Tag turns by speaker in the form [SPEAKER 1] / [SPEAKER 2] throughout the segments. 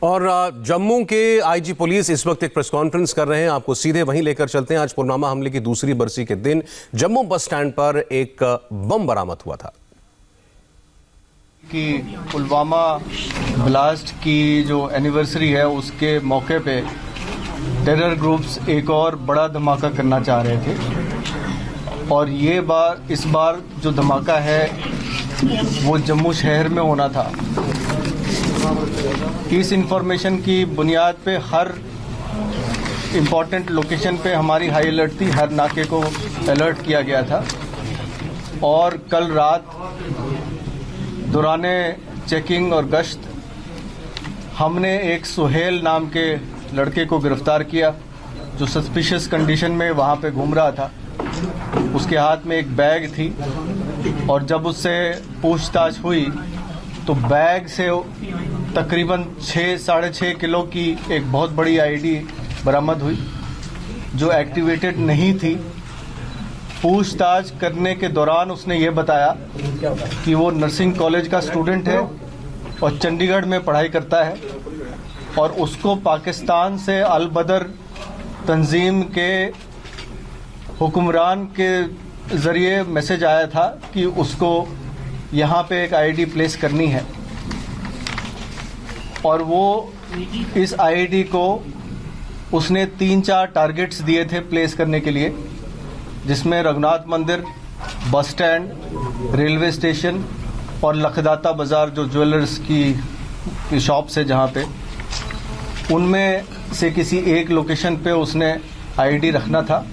[SPEAKER 1] और जम्मू के IG police इस वक्त एक प्रेस कॉन्फ्रेंस कर रहे हैं। आपको सीधे वहीं लेकर चलते हैं। आज पुलवामा हमले की दूसरी बरसी के दिन जम्मू बस स्टैंड पर एक बम बरामद हुआ था
[SPEAKER 2] कि पुलवामा ब्लास्ट की जो एनिवर्सरी है उसके मौके पे टेरर ग्रुप्स एक और बड़ा धमाका करना चाह रहे थे और इस बार जो धमाका है वो जम्मू शहर में होना था। इस इंफॉर्मेशन की बुनियाद पे हर इम्पोर्टेंट लोकेशन पे हमारी हाई अलर्ट थी, हर नाके को अलर्ट किया गया था और कल रात दौराने चेकिंग और गश्त हमने एक सुहेल नाम के लड़के को गिरफ्तार किया जो सस्पिशियस कंडीशन में वहाँ पे घूम रहा था। उसके हाथ में एक बैग थी और जब उससे पूछताछ हुई तो बैग से तकरीबन 6-6.5 किलो की एक बहुत बड़ी आईडी बरामद हुई जो एक्टिवेटेड नहीं थी। पूछताछ करने के दौरान उसने ये बताया कि वो नर्सिंग कॉलेज का स्टूडेंट है और चंडीगढ़ में पढ़ाई करता है और उसको पाकिस्तान से अल बदर तंजीम के हुक्मरान के ज़रिए मैसेज आया था कि उसको यहाँ पे एक आईडी प्लेस करनी है और वो इस आईडी को उसने 3-4 टारगेट्स दिए थे प्लेस करने के लिए, जिसमें रघुनाथ मंदिर, बस स्टैंड, रेलवे स्टेशन और लखदाता बाज़ार जो ज्वेलर्स की शॉप्स है जहाँ पे, उनमें से किसी एक लोकेशन पे उसने आईडी रखना था।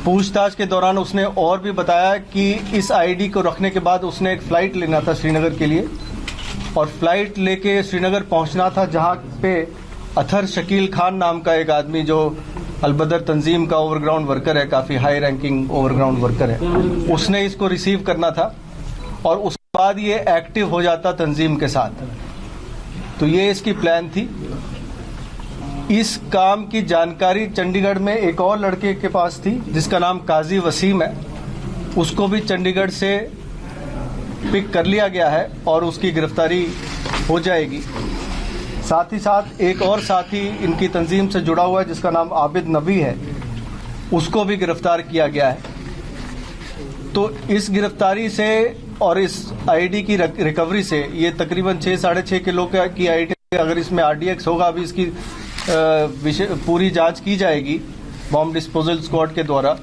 [SPEAKER 2] पूछताछ के दौरान उसने और भी बताया कि इस आईडी को रखने के बाद उसने एक फ़्लाइट लेना था श्रीनगर के लिए और फ्लाइट लेके श्रीनगर पहुंचना था जहां पे अथर शकील खान नाम का एक आदमी जो अलबदर तंजीम का ओवरग्राउंड वर्कर है, काफ़ी हाई रैंकिंग ओवरग्राउंड वर्कर है, उसने इसको रिसीव करना था और उसके बाद ये एक्टिव हो जाता तंजीम के साथ। तो ये इसकी प्लान थी। इस काम की जानकारी चंडीगढ़ में एक और लड़के के पास थी जिसका नाम काजी वसीम है, उसको भी चंडीगढ़ से पिक कर लिया गया है और उसकी गिरफ्तारी हो जाएगी। साथ ही साथ एक और साथी इनकी तंजीम से जुड़ा हुआ है जिसका नाम आबिद नबी है, उसको भी गिरफ्तार किया गया है। तो इस गिरफ्तारी से और इस आईडी की रिकवरी से ये तकरीबन 6-6.5 किलो की आईडी, अगर इसमें आरडीएक्स होगा, अभी इसकी पूरी जांच की जाएगी बॉम्ब डिस्पोजल स्क्वाड के द्वारा,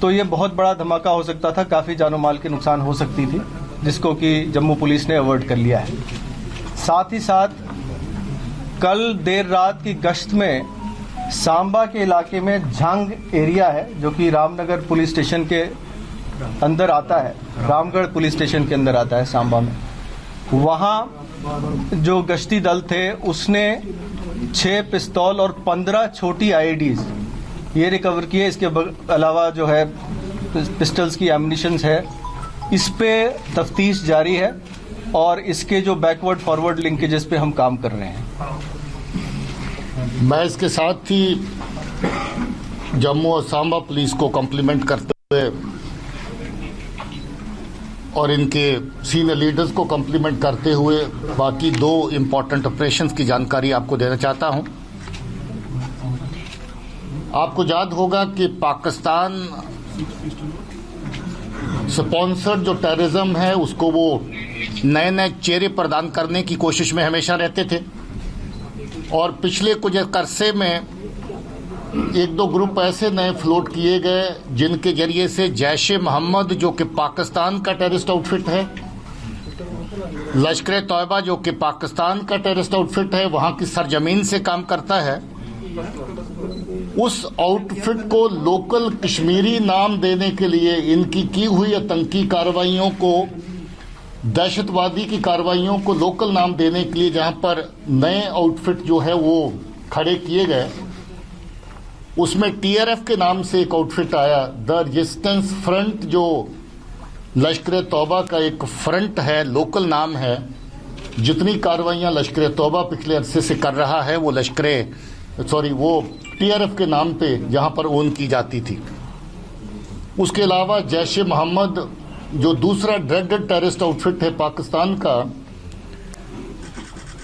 [SPEAKER 2] तो ये बहुत बड़ा धमाका हो सकता था, काफ़ी जानो माल के नुकसान हो सकती थी, जिसको कि जम्मू पुलिस ने अवॉइड कर लिया है। साथ ही साथ कल देर रात की गश्त में सांबा के इलाके में झांग एरिया है जो कि रामनगर पुलिस स्टेशन के अंदर आता है, रामगढ़ पुलिस स्टेशन के अंदर आता है सांबा में। वहाँ जो गश्ती दल थे उसने 6 पिस्तौल और 15 छोटी आईडीज ये रिकवर किए। इसके अलावा जो है पिस्टल्स की एम्युनिशंस है, इस पे तफ्तीश जारी है और इसके जो बैकवर्ड फॉरवर्ड लिंकेजेस पे हम काम कर रहे हैं।
[SPEAKER 3] मैं इसके साथ ही जम्मू और सांबा पुलिस को कॉम्प्लीमेंट करते हुए और इनके सीनियर लीडर्स को कॉम्प्लीमेंट करते हुए बाकी 2 इम्पॉर्टेंट ऑपरेशंस की जानकारी आपको देना चाहता हूं। आपको याद होगा कि पाकिस्तान स्पॉन्सर्ड जो टेररिज्म है उसको वो नए नए चेहरे प्रदान करने की कोशिश में हमेशा रहते थे और पिछले कुछ अरसे में 1-2 ग्रुप ऐसे नए फ्लोट किए गए जिनके जरिए से जैश-ए मोहम्मद जो कि पाकिस्तान का टेररिस्ट आउटफिट है, लश्कर तौयबा जो कि पाकिस्तान का टेररिस्ट आउटफिट है, वहाँ की सरजमीन से काम करता है, उस आउटफिट को लोकल कश्मीरी नाम देने के लिए इनकी की हुई आतंकी कार्रवाइयों को, दहशतवादी की कार्रवाइयों को लोकल नाम देने के लिए जहां पर नए आउटफिट जो है वो खड़े किए गए, उसमें टीआरएफ के नाम से एक आउटफिट आया, द रेजिस्टेंस फ्रंट, जो लश्कर तौबा का एक फ्रंट है, लोकल नाम है। जितनी कार्रवाइयां लश्कर तौबा पिछले अरसे से कर रहा है वो टीआरएफ के नाम पे जहां पर ओन की जाती थी। उसके अलावा जैश-ए मोहम्मद जो दूसरा ड्रेडेड टेररिस्ट आउटफिट है पाकिस्तान का,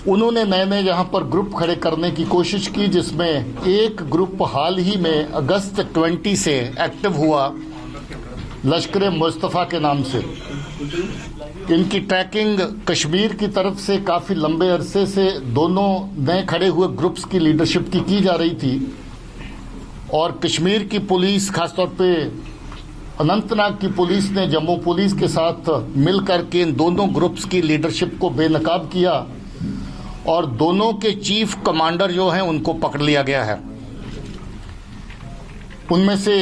[SPEAKER 3] उन्होंने नए नए यहाँ पर ग्रुप खड़े करने की कोशिश की, जिसमें एक ग्रुप हाल ही में अगस्त 20 से एक्टिव हुआ लश्कर मुस्तफ़ा के नाम से। इनकी ट्रैकिंग कश्मीर की तरफ से काफ़ी लंबे अरसे से दोनों नए खड़े हुए ग्रुप्स की लीडरशिप की जा रही थी, और कश्मीर की पुलिस, खासतौर पे अनंतनाग की पुलिस ने जम्मू पुलिस के साथ मिलकर के इन दोनों ग्रुप्स की लीडरशिप को बेनकाब किया, और दोनों के चीफ कमांडर जो हैं उनको पकड़ लिया गया है। उनमें से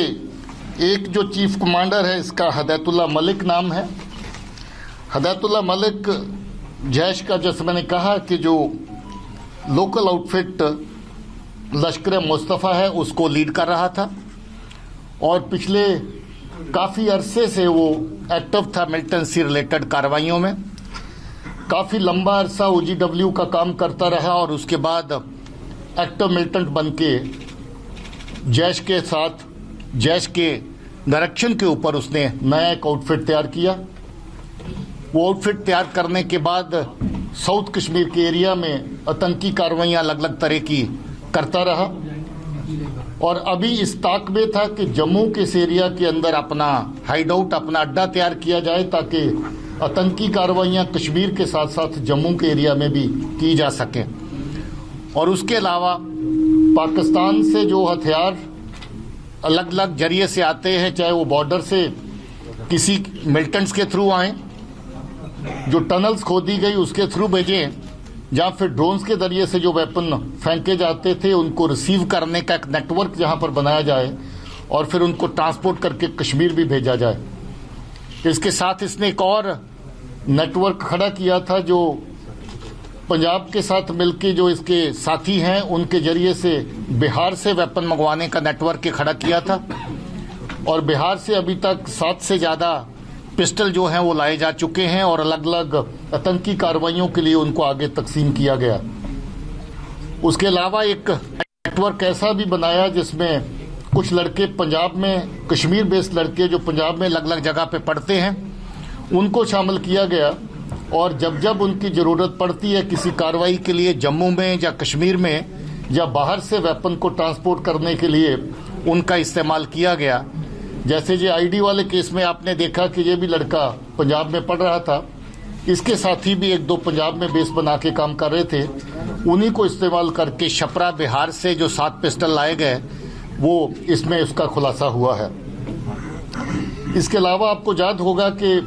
[SPEAKER 3] एक जो चीफ कमांडर है, इसका हदैतुल्लाह मलिक नाम है। हदैतुल्लाह मलिक जैश का, जैसे मैंने कहा कि जो लोकल आउटफिट लश्कर मुस्तफ़ा है उसको लीड कर रहा था, और पिछले काफ़ी अरसे से वो एक्टिव था मिलिटेंसी रिलेटेड कार्रवाइयों में। काफ़ी लंबा अरसा OGW का काम करता रहा, और उसके बाद एक्टिव मिलिटेंट बन के जैश के साथ, जैश के डायरेक्शन के ऊपर उसने नया एक आउटफिट तैयार किया। वो आउटफिट तैयार करने के बाद साउथ कश्मीर के एरिया में आतंकी कार्रवाइयाँ अलग अलग तरह की करता रहा, और अभी इस ताक में था कि जम्मू के इस एरिया के अंदर अपना हाइड आउट, अपना अड्डा तैयार किया जाए, ताकि आतंकी कार्रवाइयाँ कश्मीर के साथ साथ जम्मू के एरिया में भी की जा सकें। और उसके अलावा पाकिस्तान से जो हथियार अलग अलग जरिए से आते हैं, चाहे वो बॉर्डर से किसी मिलिटेंट्स के थ्रू आए, जो टनल्स खोदी गई उसके थ्रू भेजें, या फिर ड्रोन्स के जरिए से जो वेपन फेंके जाते थे उनको रिसीव करने का एक नेटवर्क जहां पर बनाया जाए, और फिर उनको ट्रांसपोर्ट करके कश्मीर भी भेजा जाए। इसके साथ इसने एक और नेटवर्क खड़ा किया था, जो पंजाब के साथ मिलके जो इसके साथी हैं उनके जरिए से बिहार से वेपन मंगवाने का नेटवर्क खड़ा किया था, और बिहार से अभी तक 7 से ज़्यादा पिस्टल जो हैं वो लाए जा चुके हैं, और अलग अलग आतंकी कार्रवाइयों के लिए उनको आगे तकसीम किया गया। उसके अलावा एक नेटवर्क ऐसा भी बनाया जिसमें कुछ लड़के पंजाब में, कश्मीर बेस्ड लड़के जो पंजाब में अलग अलग जगह पे पढ़ते हैं, उनको शामिल किया गया, और जब जब उनकी ज़रूरत पड़ती है किसी कार्रवाई के लिए जम्मू में या कश्मीर में या बाहर से वेपन को ट्रांसपोर्ट करने के लिए उनका इस्तेमाल किया गया। जैसे ये आईडी वाले केस में आपने देखा कि ये भी लड़का पंजाब में पढ़ रहा था, इसके साथी भी 1-2 पंजाब में बेस बना के काम कर रहे थे, उन्हीं को इस्तेमाल करके छपरा बिहार से जो 7 पिस्टल लाए गए वो इसमें उसका खुलासा हुआ है। इसके अलावा आपको याद होगा कि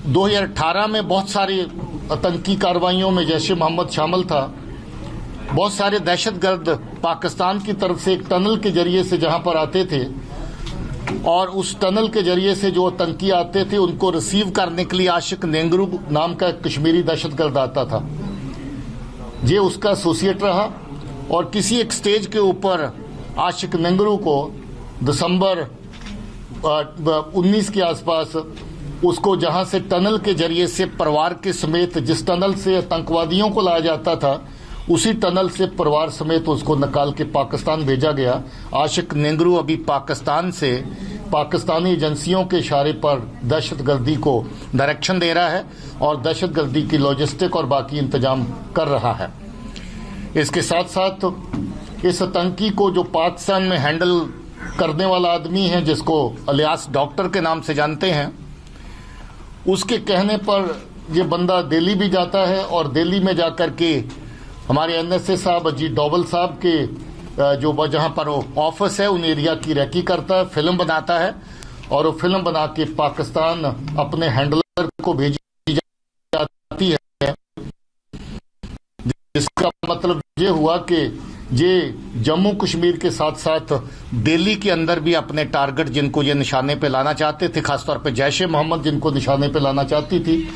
[SPEAKER 3] 2018 में बहुत सारी आतंकी कार्रवाइयों में जैश ए मोहम्मद शामिल था। बहुत सारे दहशतगर्द पाकिस्तान की तरफ से एक टनल के जरिए से जहां पर आते थे, और उस टनल के जरिए से जो आतंकी आते थे उनको रिसीव करने के लिए आशिक नेंगरू नाम का कश्मीरी दहशतगर्द आता था। ये उसका एसोसिएट रहा, और किसी एक स्टेज के ऊपर आशिक नेंगरू को दिसंबर 19 के आसपास उसको जहां से टनल के जरिए से परिवार के समेत, जिस टनल से आतंकवादियों को लाया जाता था उसी टनल से परिवार समेत उसको निकाल के पाकिस्तान भेजा गया। आशिक नेंगरू अभी पाकिस्तान से पाकिस्तानी एजेंसियों के इशारे पर दहशतगर्दी को डायरेक्शन दे रहा है, और दहशतगर्दी की लॉजिस्टिक और बाकी इंतजाम कर रहा है। इसके साथ साथ इस आतंकी को जो पाकिस्तान में हैंडल करने वाला आदमी है, जिसको अलियास डॉक्टर के नाम से जानते हैं, उसके कहने पर ये बंदा दिल्ली भी जाता है, और दिल्ली में जाकर के हमारे NSA साहब अजीत डोभाल साहब के जो जहां पर वो ऑफिस है उन एरिया की रैकी करता है, फिल्म बनाता है, और वो फिल्म बना के पाकिस्तान अपने हैंडलर को भेजी जाती है। जिसका मतलब ये हुआ कि ये जम्मू कश्मीर के साथ साथ दिल्ली के अंदर भी अपने टारगेट जिनको ये निशाने पे लाना चाहते थे, खासतौर पे जैश ए मोहम्मद जिनको निशाने पे लाना चाहती थी,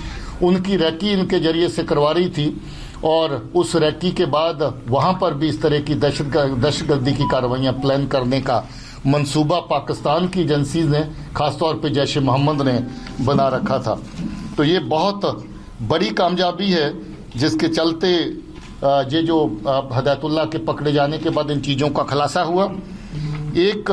[SPEAKER 3] उनकी रैकी इनके जरिए से करवा रही थी। और उस रैकी के बाद वहां पर भी इस तरह की दहशतगर्दी की कार्रवाइयां प्लान करने का मंसूबा पाकिस्तान की एजेंसी ने, खासतौर पे जैश ए मोहम्मद ने बना रखा था। तो ये बहुत बड़ी कामयाबी है, जिसके चलते ये जो हदैतुल्लाह के पकड़े जाने के बाद इन चीज़ों का खुलासा हुआ। एक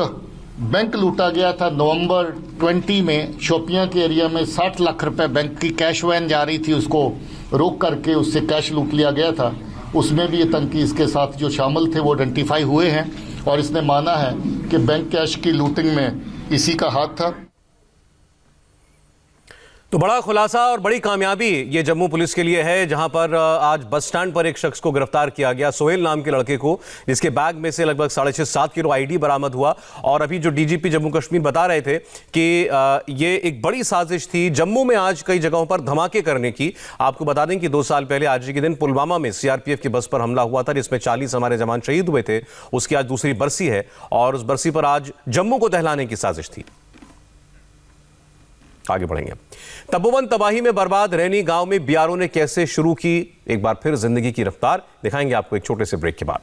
[SPEAKER 3] बैंक लूटा गया था नवंबर 20 में शोपियां के एरिया में 60 लाख रुपए बैंक की कैश वैन जा रही थी, उसको रोक करके उससे कैश लूट लिया गया था। उसमें भी आतंकी इसके साथ जो शामिल थे वो आइडेंटिफाई हुए हैं और इसने माना है कि बैंक कैश की लूटिंग में इसी का हाथ था।
[SPEAKER 1] तो बड़ा खुलासा और बड़ी कामयाबी ये जम्मू पुलिस के लिए है, जहां पर आज बस स्टैंड पर एक शख्स को गिरफ्तार किया गया, सोहेल नाम के लड़के को, जिसके बैग में से लगभग 6.5-7 किलो आईडी बरामद हुआ। और अभी जो डीजीपी जम्मू कश्मीर बता रहे थे कि ये एक बड़ी साजिश थी जम्मू में आज कई जगहों पर धमाके करने की। आपको बता दें कि 2 साल पहले आज के दिन पुलवामा में सीआरपीएफ की बस पर हमला हुआ था, जिसमें 40 हमारे जवान शहीद हुए थे। उसकी आज दूसरी बरसी है और उस बरसी पर आज जम्मू को दहलाने की साजिश थी। आगे बढ़ेंगे। तपोवन तबाही में बर्बाद रैनी गांव में बीआरओ ने कैसे शुरू की एक बार फिर जिंदगी की रफ्तार, दिखाएंगे आपको एक छोटे से ब्रेक के बाद।